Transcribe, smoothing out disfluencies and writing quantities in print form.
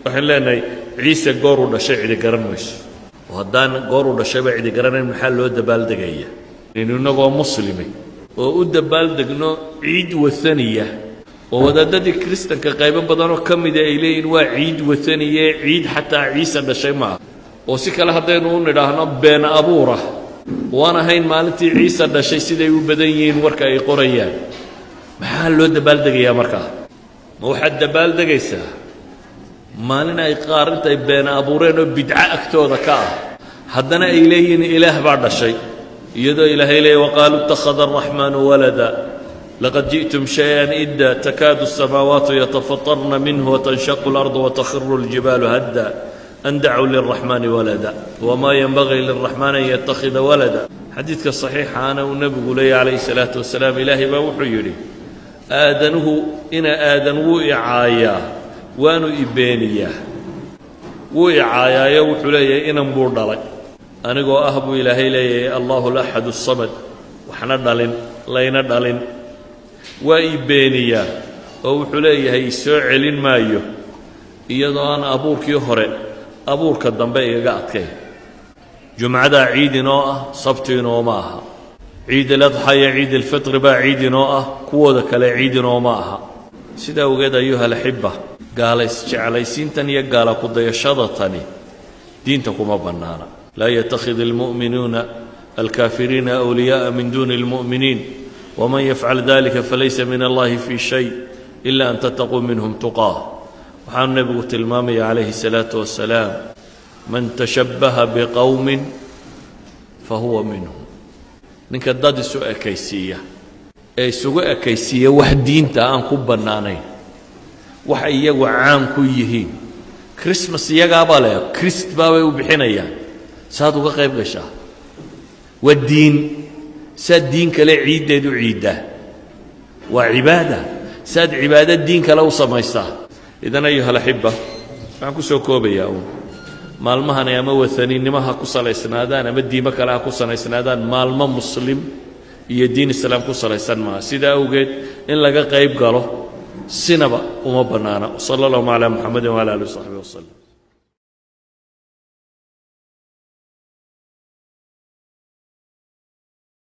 waxaan leenahay ciise goor uu dhashay cidi garan mayso oo haddaan goor uu dhashayba cidi garanayn maxaa loo dabaaldegaya inagoo muslimay oo u dabaaldegno ciid wathaniya oo wadaadadii kristanka qaybo badan oo ka mid ay leeyihiin waa ciid wathaniye ciid xataa ciise dhashay maaha oo si kale haddaynu u nidhaahno been abuura waan ahayn maalintii ciise dhashay siday u badan yihiin warka ay qorayaan maxaa loo dabaaldegayaa markaa ma waxaad dabaaldegaysaa maalin ay qaar intay been abuureen oo bidco agtooda ka ah haddana ay leeyihiin ilaah baa dhashay iyadoo ilaahay leeyahy waqaaluu ittakhada araxmaanu walada laqad ji'tum shay-an idda takaadu asamaawaatu yatafatarna minhu watanshaqu alardu watakhiru aljibaalu hadda an dacuu lilraxmaani walada wamaa yanbagii lilraxmaani an yattakhida walada xadiidka saxiixaana uu nebigu leeyahy calayhi salaatu wasalaam ilaahay baa wuxuu yidhi aadanuhu ina aadan wuu icaayaa waanu ibeeniyaa wuu icaayaayo wuxuu leeyahay inan buu dhalay anigoo ah buu ilaahay leeyahay allahu laxadu samad waxna dhalin layna dhalin waa ibeeniyaa oo wuxuu leeyahay soo celin maayo iyadoo aan abuurkii hore abuurka dambe igaga adkay jumcadaa ciid inoo ah sabti inooma aha ciid aladxa iyo ciid alfitri baa ciid inoo ah kuwooda kale ciid inooma aha sidaa awgeed ayuha alaxiba gaala isjeclaysiintan iyo gaala kudayashadatani diinta kuma bannaana laa yattakhid almu'minuuna alkaafiriina awliyaءa min duuni اlmu'miniin waman yafcal dalika falaysa min allahi fii shay ila an tattaquu minhum tuqaah waxaanu nebigu tilmaamaya calayhi الsalaatu wasalaam man tashabbaha biqowmin fahuwa minhum ninka dad isu ekaysiiya ee isugu ekaysiiya wax diinta aan ku bannaanayn waxay iyagu caan ku yihiin christmas iyagaabaa leh christ baabay u bixinayaan saad uga qayb gashaa waa diin saad diin kale ciiddeed u ciiddaa waa cibaada saad cibaado diin kale u samaysaa idan ayuha alaxiba waxaan ku soo koobayaa uun maalmahani ama wathaniinimo ha ku salaysnaadaan ama diimo kale ha ku salaysnaadaan maalmo muslim iyo diin islaam ku salaysan maaha sidaa awgeed in laga qayb galo sinaba uma bannaana sala allahu calaa muxamedin wala alihi wasaxbihi wasallam